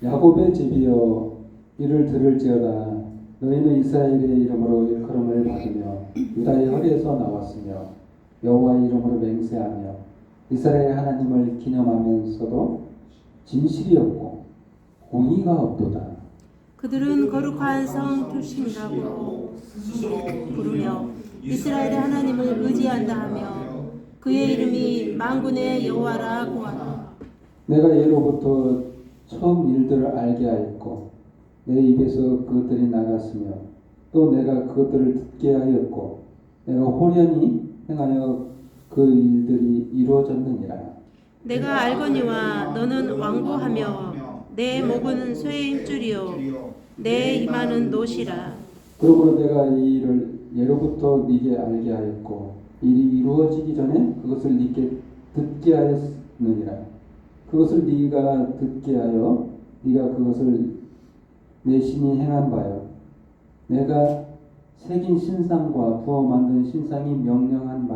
야곱의 집이여 이를 들을지어다. 너희는 이스라엘의 이름으로 일컬음을 받으며 유다의 허리에서 나왔으며 여호와의 이름으로 맹세하며 이스라엘 하나님을 기념하면서도 진실이 없고 공의가 없도다. 그들은 거룩한 성 출신이라고 부르며 이스라엘의 하나님을 의지한다 하며 그의 이름이 만군의 여호와라고 하라. 내가 예로부터 처음 일들을 알게 하였고 내 입에서 그것들이 나갔으며 또 내가 그것들을 듣게 하였고 내가 호련히 행하여 그 일들이 이루어졌느니라. 내가 알거니와 너는 완고하며 내 목은 쇠의 힘줄이요 내 이마는 노시라. 그러므로 내가 이 일을 예로부터 네게 알게 하였고 일이 이루어지기 전에 그것을 네게 듣게 하였느니라. 그것을 네가 듣게 하여 네가 그것을 내 신이 행한 바요. 내가 새긴 신상과 부어 만든 신상이 명령한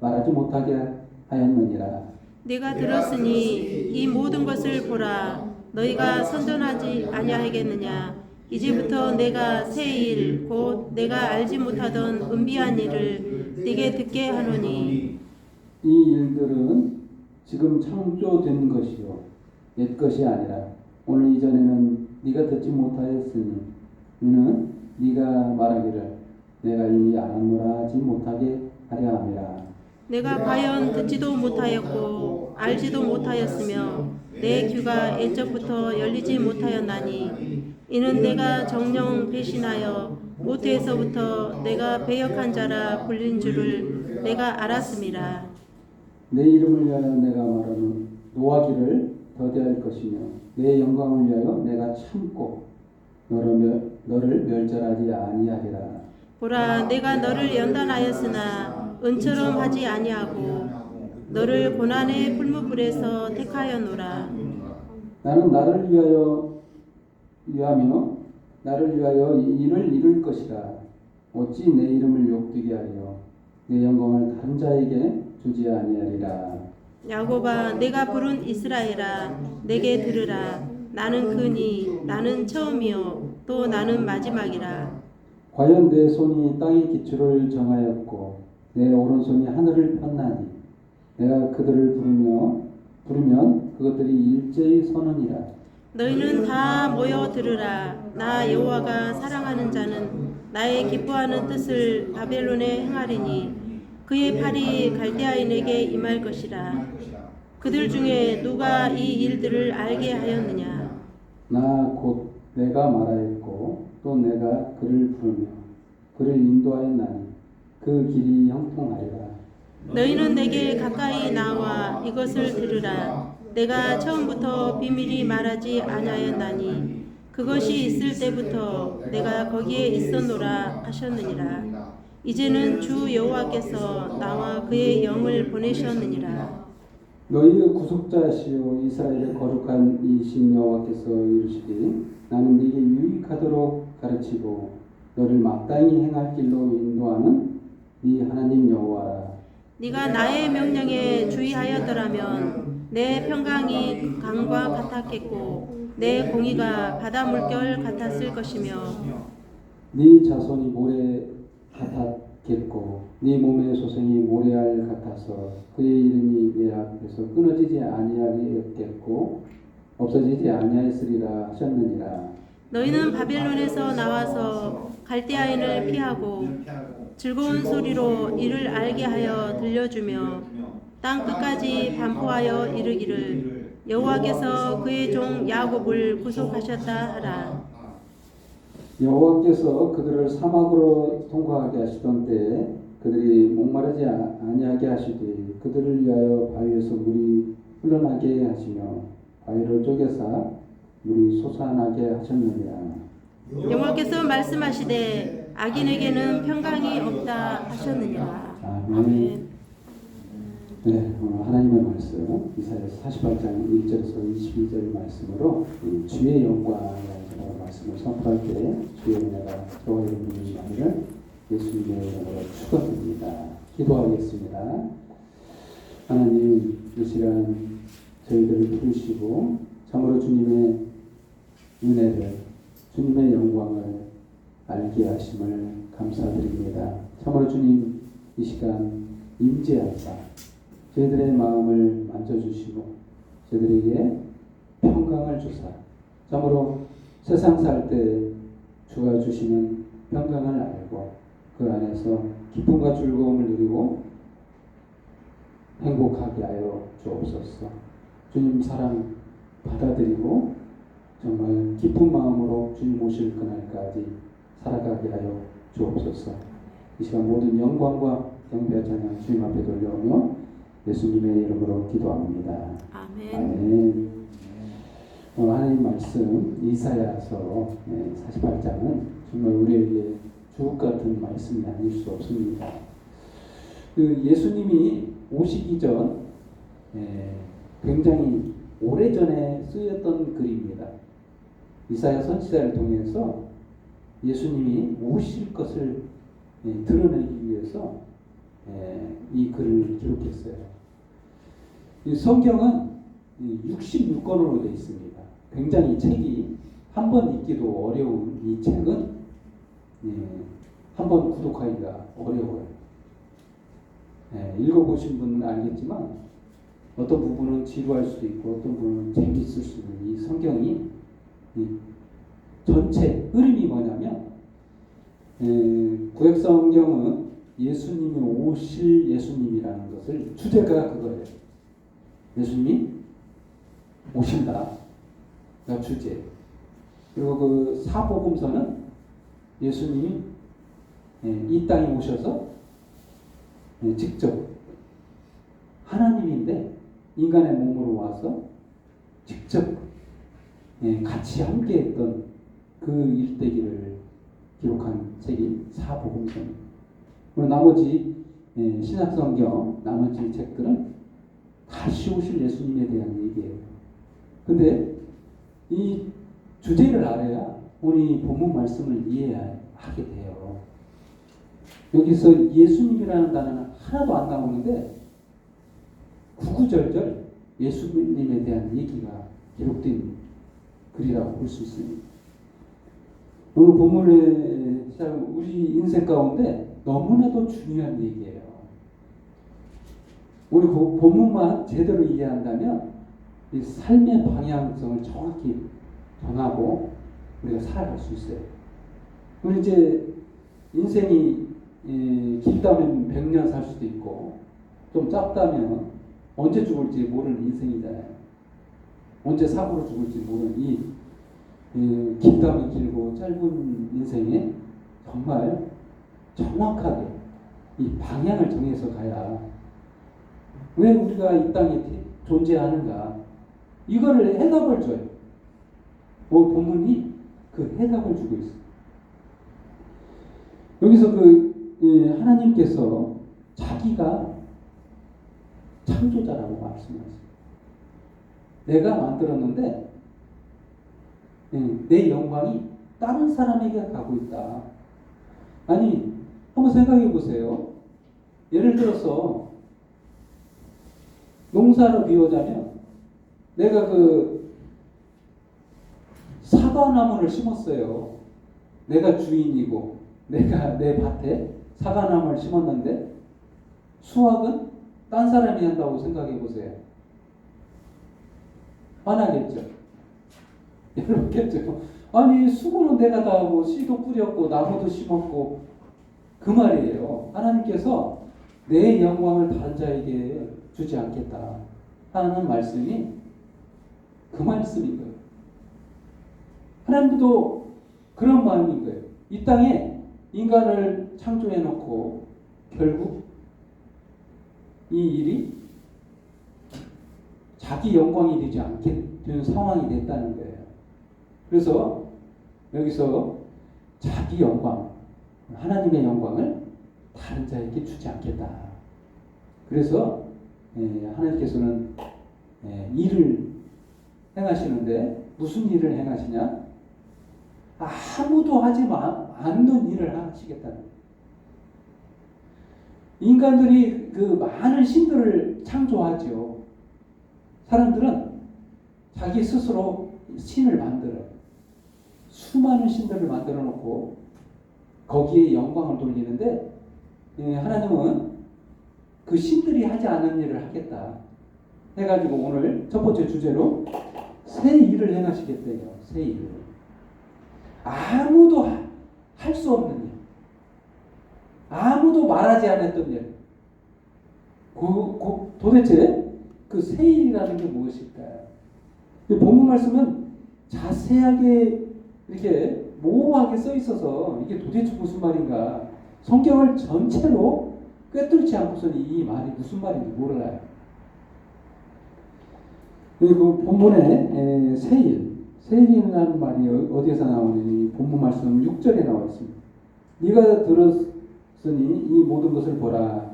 말하지 못하게 하였느니라. 네가 들었으니 이 모든 것을 보라. 너희가 선전하지 아니하겠느냐. 이제부터 내가 새 일 곧 내가 알지 못하던 은비한 일을 네게 듣게 하노니 이 일들은 지금 창조된 것이요 옛 것이 아니라 오늘 이전에는 네가 듣지 못하였으니 이는 네가 말하기를 내가 이미 알았노라 하지 못하게 하려 함이라. 내가 과연 듣지도 못하였고 알지도 못하였으며 내 귀가 애적부터 열리지 못하였나니 이는 내가 정령 배신하여 모태에서부터 내가 배역한 자라 불린 줄을 내가 알았음이라. 내 이름을 위하여 내가 말하는 노하기를 더디할 것이며 내 영광을 위하여 내가 참고 너를 멸절하지 아니하리라. 보라, 내가 너를 연단하였으나 은처럼 하지 아니하고 너를 고난의 풀무불에서 택하였노라. 나는 나를 위하여 이를 이룰 것이라. 어찌 내 이름을 욕되게 하려 내 영광을 다른 자에게 주지 아니하리라. 야곱아, 내가 부른 이스라엘아, 내게 들으라. 나는 그니 나는 처음이요 또 나는 마지막이라. 과연 내 손이 땅의 기초를 정하였고 내 오른손이 하늘을 폈나니 내가 그들을 부르면 그것들이 일제히 서느니라. 너희는 다 모여 들으라. 나 여호와가 사랑하는 자는 나의 기뻐하는 뜻을 바벨론에 행하리니 그의 팔이 갈대아인에게 임할 것이라. 그들 중에 누가 이 일들을 알게 하였느냐? 나 곧 내가 말하였고 또 내가 그를 부르며 그를 인도하였나니 그 길이 형통하리라. 너희는 내게 가까이 나와 이것을 들으라. 내가 처음부터 비밀이 말하지 아니하였나니 그것이 있을 때부터 내가 거기에 있었노라 하셨느니라. 이제는 주 여호와께서 나와 그의 영을 보내셨느니라. 너희의 구속자시오 이스라엘의 거룩한 이신 여호와께서 이르시되 나는 네게 유익하도록 가르치고 너를 마땅히 행할 길로 인도하는 네 하나님 여호와라. 네가 나의 명령에 주의하였더라면 내 평강이 강과 같았겠고 내 공의가 바다 물결 같았을 것이며 네 자손이 모래 같았겠고 네 몸의 소생이 모래알 같아서 그의 이름이 내 앞에서 끊어지지 아니하겠고 없어지지 아니하였으리라 하셨느니라. 너희는 바벨론에서 나와서 갈대아인을 피하고 즐거운 소리로 이를 알게 하여 들려주며 땅 끝까지 반포하여 이르기를 여호와께서 그의 종 야곱을 구속하셨다 하라. 여호와께서 그들을 사막으로 통과하게 하시던 때에 그들이 목마르지 아니하게 하시되 그들을 위하여 바위에서 물이 흘러나게 하시며 바위를 쪼개사 물이 솟아나게 하셨느니라. 여호와께서 말씀하시되 악인에게는 평강이 없다 하셨느니라. 아멘. 네, 하나님의 말씀 이사야서 48장 1절에서 22절 말씀으로 주의 영광이라는 말씀을 선포할 때 주의 은혜가 저와 여러분의 마음을 예수님의 이름으로 축원드립니다. 기도하겠습니다. 하나님, 이 시간 저희들을 부르시고 참으로 주님의 은혜를, 주님의 영광을 알게 하심을 감사드립니다. 참으로 주님 이 시간 임재하사 저희들의 마음을 만져주시고 저희들에게 평강을 주사 참으로 세상 살 때 주가 주시는 평강을 알고 그 안에서 기쁨과 즐거움을 누리고 행복하게 하여 주옵소서. 주님 사랑 받아들이고 정말 기쁜 마음으로 주님 오실 그날까지 살아가게 하여 주옵소서. 이 시간 모든 영광과 경배 찬양 주님 앞에 돌려오며 예수님의 이름으로 기도합니다. 아멘. 아멘. 하나님 말씀 이사야서 48장은 정말 우리에게 주옥 같은 말씀이 아닐 수 없습니다. 그 예수님이 오시기 전 굉장히 오래전에 쓰였던 글입니다. 이사야 선지자를 통해서 예수님이 오실 것을 드러내기 위해서 이 글을 기록했어요. 이 성경은 66권으로 되어 있습니다. 굉장히 책이 한 번 읽기도 어려운 이 책은 한 번 구독하기가 어려워요. 읽어보신 분은 알겠지만 어떤 부분은 지루할 수도 있고 어떤 부분은 재밌을 수 있는 이 성경이 전체 흐름이 뭐냐면 구약성경은 예수님이 오실 예수님이라는 것을 주제가 그거예요. 예수님이 오신다. 그 주제. 그리고 그 사복음서는 예수님이 이 땅에 오셔서 직접 하나님인데 인간의 몸으로 와서 직접 같이 함께했던 그 일대기를 기록한 책이 사복음서입니다. 그리고 나머지 신약성경 나머지 책들은 다시 오실 예수님에 대한 얘기예요. 근데 이 주제를 알아야 우리 본문 말씀을 이해하게 돼요. 여기서 예수님이라는 단어는 하나도 안 나오는데 구구절절 예수님에 대한 얘기가 기록된 글이라고 볼 수 있습니다. 오늘 본문에 우리 인생 가운데 너무나도 중요한 얘기예요. 우리 본문만 제대로 이해한다면 이 삶의 방향성을 정확히 정하고 우리가 살아갈 수 있어요. 우리 이제 인생이 길다면 100년 살 수도 있고 좀 짧다면 언제 죽을지 모르는 인생이잖아요. 언제 사고로 죽을지 모르는 이 길다면 길고 짧은 인생에 정말 정확하게 이 방향을 정해서 가야 왜 우리가 이 땅에 존재하는가 이거를 해답을 줘요. 본문이 그 해답을 주고 있어요. 여기서 하나님께서 자기가 창조자라고 말씀하세요. 내가 만들었는데 내 영광이 다른 사람에게 가고 있다. 아니 한번 생각해 보세요. 예를 들어서 농사를 비우자면 내가 사과나무를 심었어요. 내가 주인이고 내가 내 밭에 사과나무를 심었는데 수확은 딴 사람이 한다고 생각해 보세요. 안 하겠죠? 그렇겠죠. 아니 수고는 내가 다 하고 씨도 뿌렸고 나무도 심었고 그 말이에요. 하나님께서 내 영광을 다른 자에게 주지 않겠다 하는 말씀이 그 말씀인 거예요. 하나님도 그런 마음인 거예요. 이 땅에 인간을 창조해 놓고 결국 이 일이 자기 영광이 되지 않게 되는 상황이 됐다는 거예요. 그래서 여기서 자기 영광, 하나님의 영광을 다른 자에게 주지 않겠다. 그래서 하나님께서는 일을 행하시는데 무슨 일을 행하시냐? 아무도 하지 않는 일을 하시겠다는 거예요. 인간들이 그 많은 신들을 창조하죠. 사람들은 자기 스스로 신을 만들어요. 수많은 신들을 만들어 놓고 거기에 영광을 돌리는데 하나님은 그 신들이 하지 않은 일을 하겠다 해가지고 오늘 첫 번째 주제로 새 일을 행하시겠대요. 새 일을. 아무도 할 수 없는 일, 아무도 말하지 않았던 일. 도대체 그 새 일이라는 게 무엇일까요? 본문 말씀은 자세하게 이렇게 모호하게 써 있어서 이게 도대체 무슨 말인가? 성경을 전체로 꿰뚫지 않고서는 이 말이 무슨 말인지 몰라요. 그리고 본문에 세일이라는 말이 어디에서 나오느니 본문 말씀 6절에 나와 있습니다. 네가 들었으니 이 모든 것을 보라.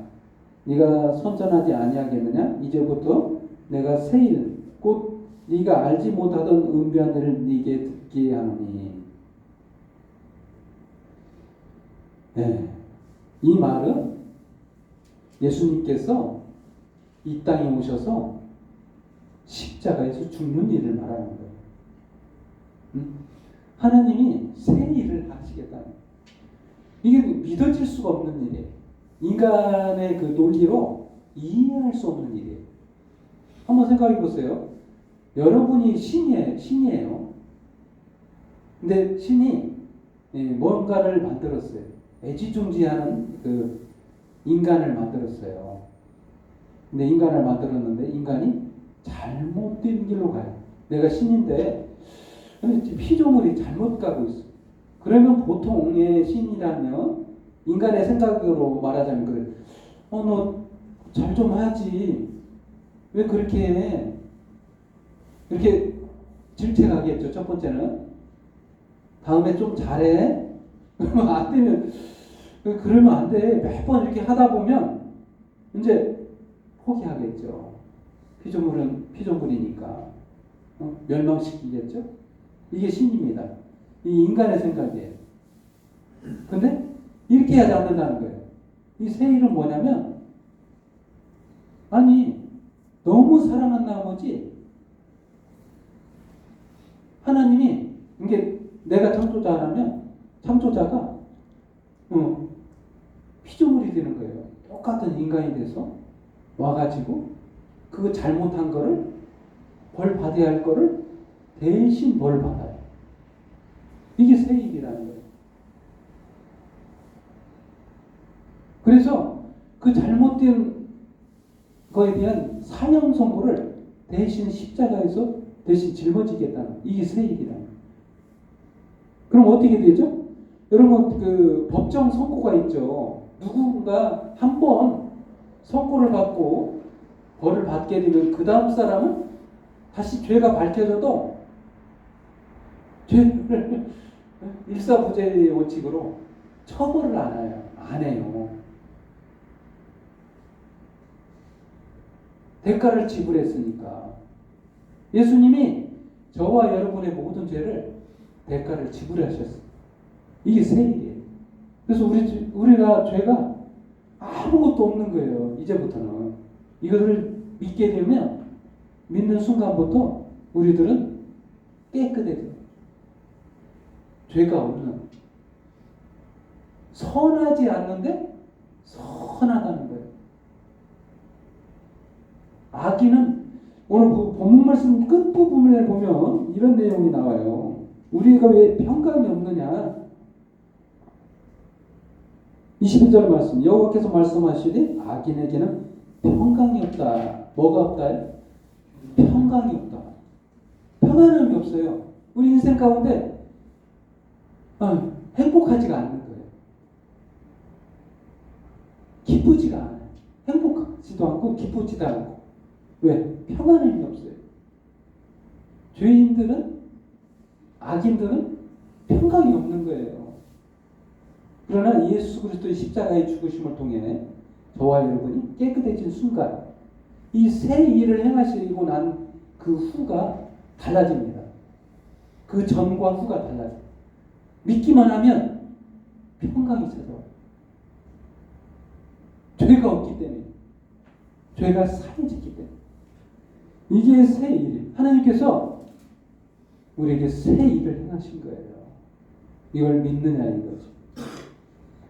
네가 선전하지 아니하겠느냐? 이제부터 내가 세일 곧 네가 알지 못하던 은변 일을 네게 듣게 하노니. 네. 이 말은 예수님께서 이 땅에 오셔서 십자가에서 죽는 일을 말하는 거예요. 하나님이 새 일을 하시겠다는 거예요. 이게 믿어질 수가 없는 일이에요. 인간의 그 논리로 이해할 수 없는 일이에요. 한번 생각해 보세요. 여러분이 신이에요. 근데 신이 뭔가를 만들었어요. 애지중지하는 그 인간을 만들었어요. 근데 인간을 만들었는데 인간이 잘못된 길로 가요. 내가 신인데 피조물이 잘못 가고 있어. 그러면 보통의 신이라면 인간의 생각으로 말하자면 그래. 너 잘 좀 하지. 왜 그렇게 해? 이렇게 질책하겠죠. 첫 번째는. 다음에 좀 잘해. 그러면 안 되면 그러면 안 돼. 매번 이렇게 하다 보면 이제 포기하겠죠. 피조물은 피조물이니까 멸망시키겠죠. 이게 신입니다. 이 인간의 생각이에요. 근데 이렇게 하지 않는다는 거예요. 이 새 일은 뭐냐면 아니 너무 사랑한 나머지 하나님이 이게 내가 창조자라면 창조자가 피조물이 되는 거예요. 똑같은 인간이 돼서 와가지고 그 잘못한 거를 벌 받아야 할 거를 대신 벌 받아요. 이게 새 일이라는 거예요. 그래서 그 잘못된 거에 대한 사형 선고를 대신 십자가에서 대신 짊어지겠다는 이게 새 일이라는 거예요. 그럼 어떻게 되죠? 여러분 그 법정 선고가 있죠. 누군가 한 번 선고를 받고 벌을 받게 되면 그 다음 사람은 다시 죄가 밝혀져도 죄를 일사부재의 원칙으로 처벌을 안 해요. 대가를 지불했으니까. 예수님이 저와 여러분의 모든 죄를 대가를 지불하셨어요. 이게 새 일이에요. 그래서 우리가 죄가 아무것도 없는 거예요. 이제부터는. 이것을 믿게 되면 믿는 순간부터 우리들은 깨끗해져요. 죄가 없는. 선하지 않는데 선하다는 거예요. 악인은 오늘 그 본문 말씀 끝부분에 보면 이런 내용이 나와요. 우리가 왜 평강이 없느냐. 21절 말씀. 여호와께서 말씀하시니 악인에게는 평강이 없다. 뭐가 없다? 평강이 없다. 평안함이 없어요. 우리 인생 가운데 행복하지가 않는 거예요. 기쁘지가 않아요. 행복하지도 않고 기쁘지도 않고. 왜? 평안함이 없어요. 죄인들은, 악인들은 평강이 없는 거예요. 그러나 예수 그리스도의 십자가의 죽으심을 통해 저와 여러분이 깨끗해진 순간 이 새 일을 행하시고 난 그 후가 달라집니다. 그 전과 후가 달라져요. 믿기만 하면 평강이 찾아와요. 죄가 없기 때문에. 죄가 사해졌기 때문에. 이게 새 일. 하나님께서 우리에게 새 일을 행하신 거예요. 이걸 믿느냐 이거죠.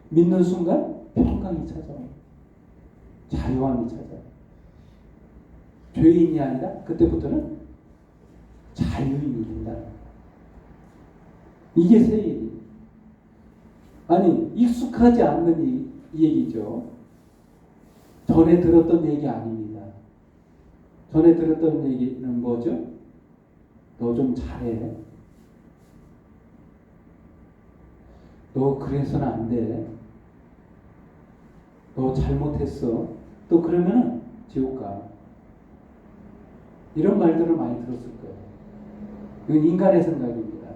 믿는 순간 평강이 찾아와요. 자유함이 찾아와요. 죄인이 아니라 그때부터는 자유인이 된다. 이게 세일이. 아니 익숙하지 않는 이 얘기죠. 전에 들었던 얘기 아닙니다. 전에 들었던 얘기는 뭐죠? 너 좀 잘해. 너 그래서는 안 돼. 너 잘못했어. 또 그러면은 지옥 가. 이런 말들을 많이 들었을 거예요. 이건 인간의 생각입니다.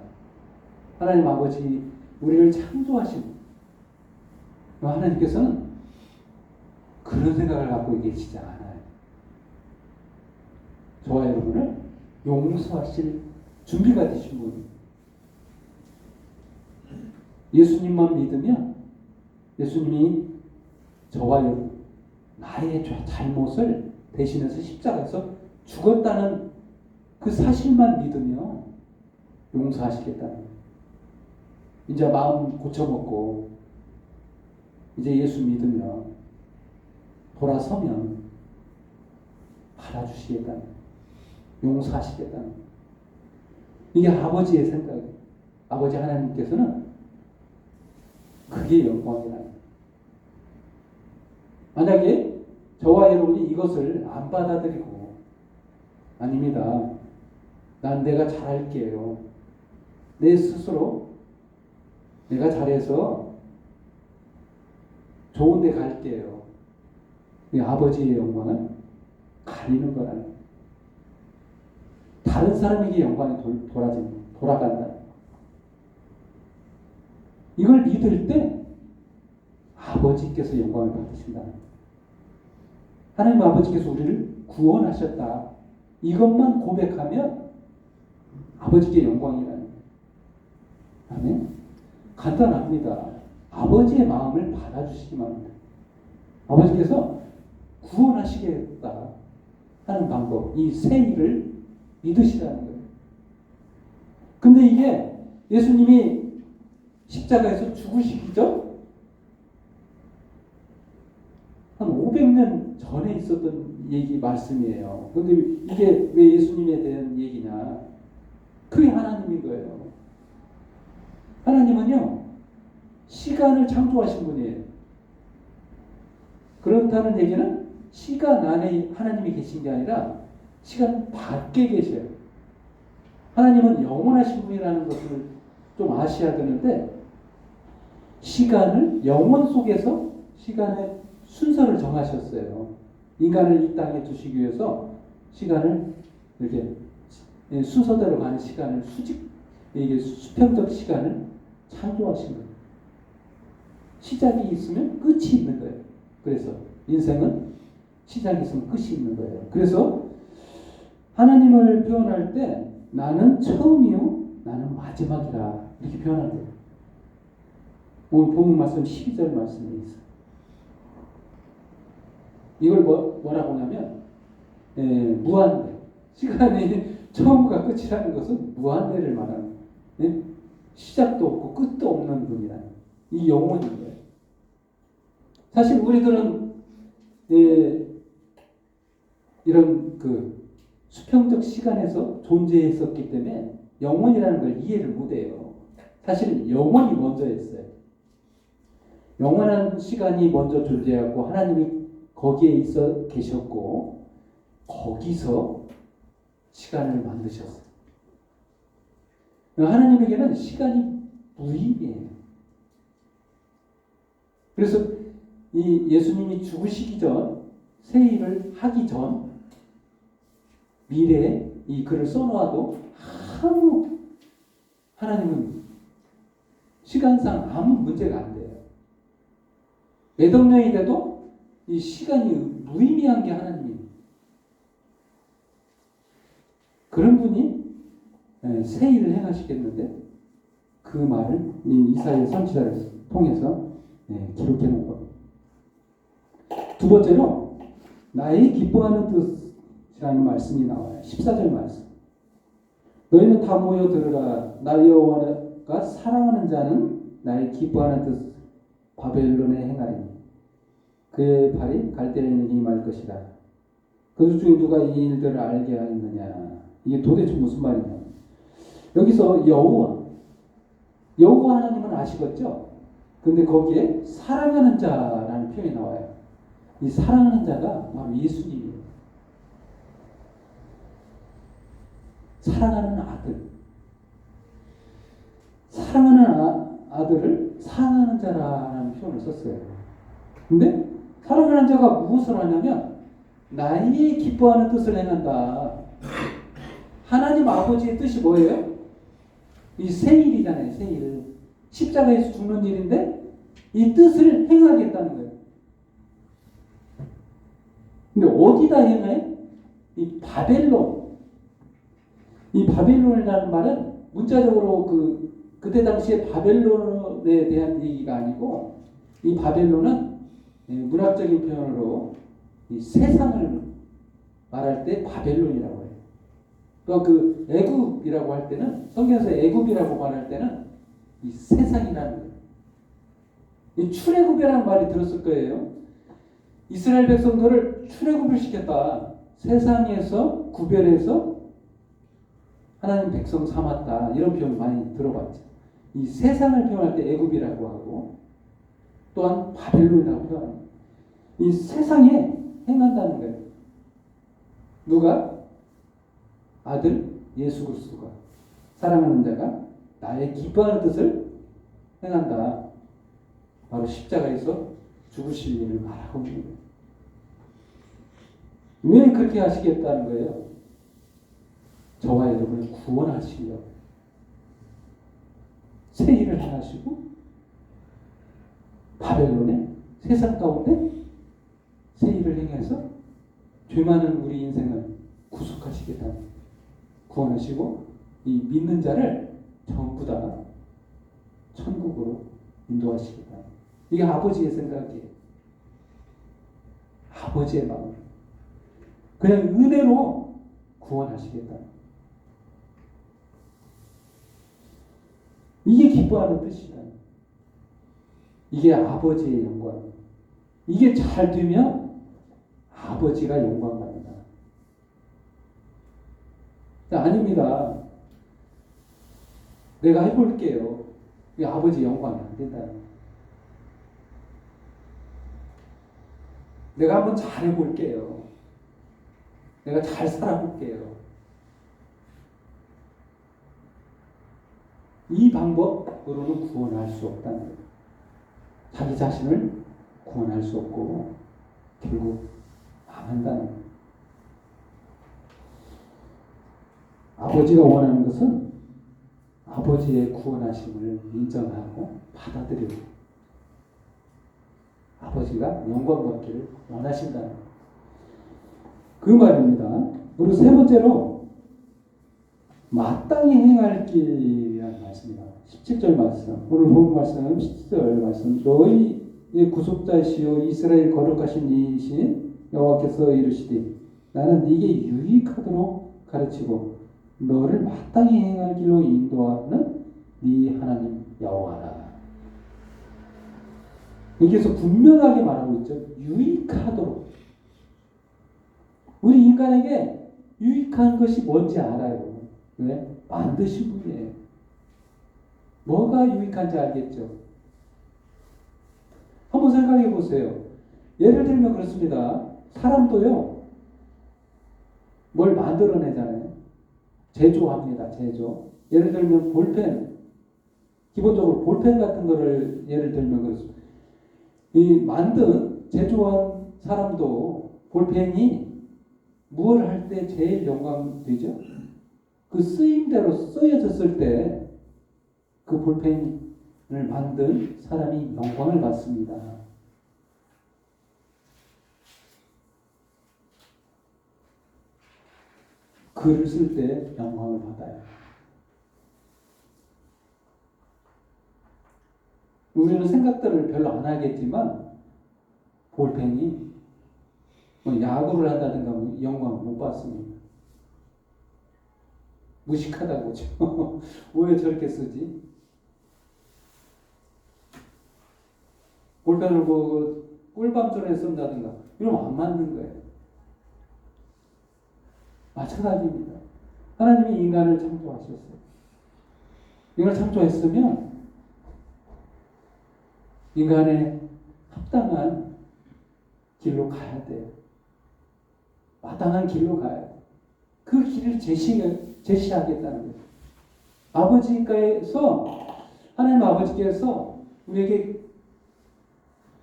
하나님 아버지 우리를 창조하신 하나님께서는 그런 생각을 갖고 계시지 않아요. 저와 여러분을 용서하실 준비가 되신 분. 예수님만 믿으면 예수님이 저와 여러분 나의 잘못을 대신해서 십자가에서 죽었다는 그 사실만 믿으면 용서하시겠다는 거예요. 이제 마음 고쳐먹고 이제 예수 믿으면 돌아서면 받아주시겠다는 거예요. 용서하시겠다는 거예요. 이게 아버지의 생각이에요. 아버지 하나님께서는 그게 영광이라는 거예요. 만약에 저와 여러분이 이것을 안 받아들이고 아닙니다. 난 내가 잘할게요. 내 스스로 내가 잘해서 좋은 데 갈게요. 이 아버지의 영광은 가리는 거라는 거예요. 다른 사람에게 영광이 돌아간다. 이걸 믿을 때 아버지께서 영광을 받으신다. 하나님 아버지께서 우리를 구원하셨다. 이것만 고백하면 아버지께 영광이라는 거예요. 아멘. 간단합니다. 아버지의 마음을 받아주시기만 합니다. 아버지께서 구원하시겠다 하는 방법, 이 새 일을 믿으시라는 거예요. 근데 이게 예수님이 십자가에서 죽으시기 전 한 500년 전에 있었던 얘기 말씀이에요. 근데 이게 왜 예수님에 대한 얘기냐? 그게 하나님인 거예요. 하나님은요 시간을 창조하신 분이에요. 그렇다는 얘기는 시간 안에 하나님이 계신 게 아니라 시간 밖에 계셔요. 하나님은 영원하신 분이라는 것을 좀 아셔야 되는데 시간을 영원 속에서 시간의 순서를 정하셨어요. 인간을 이 땅에 두시기 위해서 시간을 이렇게 순서대로 가는 시간을 이게 수평적 시간을 창조하신 거예요. 시작이 있으면 끝이 있는 거예요. 그래서 인생은 시작이 있으면 끝이 있는 거예요. 그래서 하나님을 표현할 때 나는 처음이요 나는 마지막이라 이렇게 표현한대요. 오늘 본문 말씀 12절 말씀에 있어요. 이걸 뭐라고 하냐면 무한대. 시간이 처음과 끝이라는 것은 무한대를 말하는 거예요. 시작도 없고 끝도 없는 분이라는 이 영혼인 거예요. 사실 우리들은 이런 그 수평적 시간에서 존재했었기 때문에 영혼이라는 걸 이해를 못해요. 사실 영혼이 먼저였어요. 영원한 시간이 먼저 존재하고 하나님이 거기에 있어 계셨고 거기서 시간을 만드셨어요. 하나님에게는 시간이 무의미해요. 그래서 이 예수님이 죽으시기 전 새 일을 하기 전 미래에 이 글을 써놓아도 아무 하나님은 시간상 아무 문제가 안 돼요. 몇 억 년이 돼도 이 시간이 무의미한 게 하나님이에요. 그런 분이 새 일을 행하시겠는데 그 말을 이 이사야 선지자를 통해서 기록해 놓은 겁니다. 두 번째로 나의 기뻐하는 뜻이라는 말씀이 나와요. 14절 말씀. 너희는 다 모여 들으라. 나 여호와가 사랑하는 자는 나의 기뻐하는 뜻 바벨론에 행하리니 그의 발이 갈대아인에게 임할 것이라. 그들 중에 누가 이 일들을 알게 하였느냐. 이게 도대체 무슨 말이냐. 여기서 여호와 하나님은 아시겠죠? 근데 거기에 사랑하는 자라는 표현이 나와요. 이 사랑하는 자가 바로 예수님이에요. 사랑하는 아들. 사랑하는 아들을 사랑하는 자라는 표현을 썼어요. 근데 사랑하는 자가 무엇을 하냐면 나의 기뻐하는 뜻을 행한다. 하나님 아버지의 뜻이 뭐예요? 이 생일이잖아요. 생일. 십자가에서 죽는 일인데 이 뜻을 행하겠다는 거예요. 근데 어디다 행해? 이 바벨론. 이 바벨론이라는 말은 문자적으로 그때 당시에 바벨론에 대한 얘기가 아니고 이 바벨론은 문학적인 표현으로 이 세상을 말할 때 바벨론이라고 해요. 또 그 애굽이라고 할 때는 성경에서 애굽이라고 말할 때는 이 세상이라는 거예요. 이 출애굽이라는 말이 들었을 거예요. 이스라엘 백성들을 출애굽을 시켰다. 세상에서 구별해서 하나님 백성 삼았다. 이런 표현 많이 들어봤죠. 이 세상을 표현할 때 애굽이라고 하고 또한 바벨론이라고 표현합니다. 이 세상에 행한다는 거예요. 누가? 아들 예수 그리스도가 사랑하는 자가 나의 기뻐하는 뜻을 행한다. 바로 십자가에서 죽으실 일을 말하고 있는 거예요. 왜 그렇게 하시겠다는 거예요? 저와 여러분을 구원하시려고 새 일을 행하시고 바벨론의 세상 가운데 새 일을 행해서 죄 많은 우리 인생을 구속하시겠다. 구원하시고 이 믿는 자를 전부 다 천국으로 인도하시겠다. 이게 아버지의 생각이에요. 아버지의 마음. 그냥 은혜로 구원하시겠다. 이게 기뻐하는 뜻이다. 이게 아버지의 영광. 이게 잘 되면 아버지가 영광받는다. 아닙니다. 내가 해볼게요. 이게 아버지 영광이 안 된다. 내가 한번 잘해볼게요. 내가 잘 살아볼게요. 이 방법으로는 구원할 수 없다는 거예요. 자기 자신을 구원할 수 없고 결국 망한다는 거예요. 아버지가 원하는 것은 아버지의 구원하심을 인정하고 받아들이고 아버지가 영광받기를 원하신다는 거예요. 그 말입니다. 그리고 세 번째로 마땅히 행할 길이라는 말씀입니다. 17절 말씀. 오늘 본 말씀은 17절 말씀. 너희의 구속자시요 이스라엘 거룩하신 이신 여호와께서 이르시되 나는 네게 유익하도록 가르치고 너를 마땅히 행할 길로 인도하는 네 하나님 여호와라. 여기서 분명하게 말하고 있죠. 유익하도록. 우리 인간에게 유익한 것이 뭔지 알아요. 왜? 만드신 분이에요. 뭐가 유익한지 알겠죠? 한번 생각해 보세요. 예를 들면 그렇습니다. 사람도요, 뭘 만들어내잖아요. 제조합니다. 제조. 예를 들면 볼펜. 기본적으로 볼펜 같은 거를 예를 들면 그렇습니다. 이 만든, 제조한 사람도 볼펜이 무엇을 할 때 제일 영광되죠? 그 쓰임대로 쓰여졌을 때 그 볼펜을 만든 사람이 영광을 받습니다. 글을 쓸 때 영광을 받아요. 우리는 생각들을 별로 안 하겠지만 볼펜이 야구를 한다든가 영광 못 받습니다. 무식하다고 그러죠. 왜 저렇게 쓰지? 볼펜을 꿀밤전에 쓴다든가 이러면 안 맞는 거예요. 마찬가지입니다. 하나님이 인간을 창조하셨어요. 인간을 창조했으면 인간의 합당한 길로 가야 돼요. 마땅한 길로 가야 돼요. 그 길을 제시하겠다는 거예요. 하나님 아버지께서 우리에게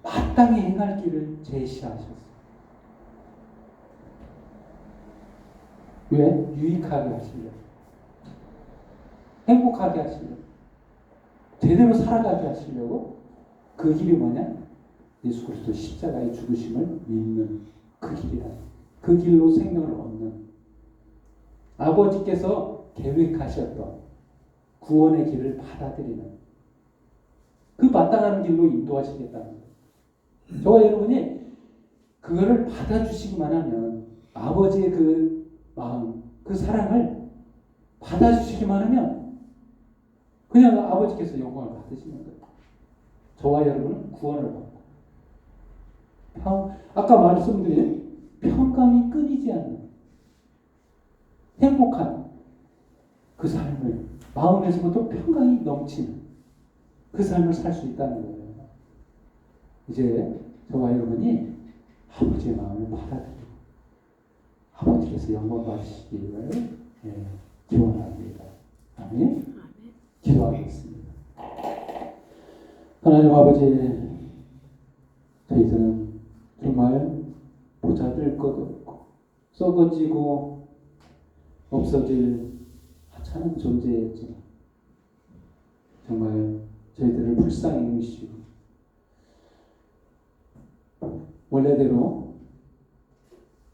마땅히 행할 길을 제시하셨어요. 왜? 유익하게 하시려고. 행복하게 하시려고. 제대로 살아가게 하시려고. 그 길이 뭐냐? 예수 그리스도 십자가의 죽으심을 믿는 그 길이다. 그 길로 생명을 얻는 아버지께서 계획하셨던 구원의 길을 받아들이는 그 마땅한 길로 인도하시겠다는 거예요. 저와 여러분이 그거를 받아주시기만 하면 아버지의 그 마음, 그 사랑을 받아주시기만 하면 그냥 아버지께서 영광을 받으시는 거예요. 저와 여러분은 구원을 받고 아까 말씀드린 평강이 끊이지 않는 행복한 그 삶을 마음에서부터 평강이 넘치는 그 삶을 살 수 있다는 거예요. 이제 저와 여러분이 아버지의 마음을 받아들이고 아버지께서 영광 받으시기를 기원합니다. 아멘. 기도하겠습니다. 하나님 아버지, 저희들은 정말 보잘들 것 없고 썩어지고 없어질 하찮은 존재였지만 정말 저희들을 불쌍히 여기시고 원래대로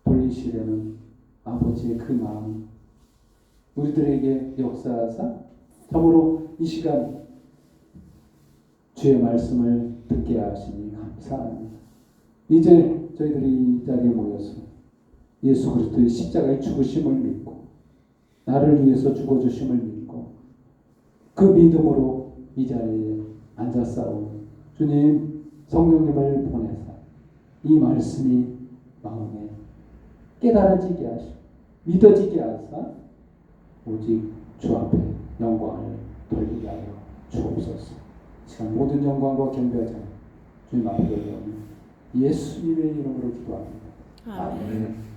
돌리시려는 아버지의 그 마음 우리들에게 역사하사 참으로 이 시간 주의 말씀을 듣게 하시니 감사합니다. 이제 저희들이 이 자리에 모여서 예수 그리스도의 십자가의 죽으심을 믿고 나를 위해서 죽어주심을 믿고 그 믿음으로 이 자리에 앉았사오니 주님 성령님을 보내사 이 말씀이 마음에 깨달아지게 하시고 믿어지게 하사 오직 주 앞에 영광을 돌리게 하여 주옵소서. 시간 모든 영광과 경배하자 주님 앞에 올려오니 예수님의 이름으로 기도합니다. 아멘.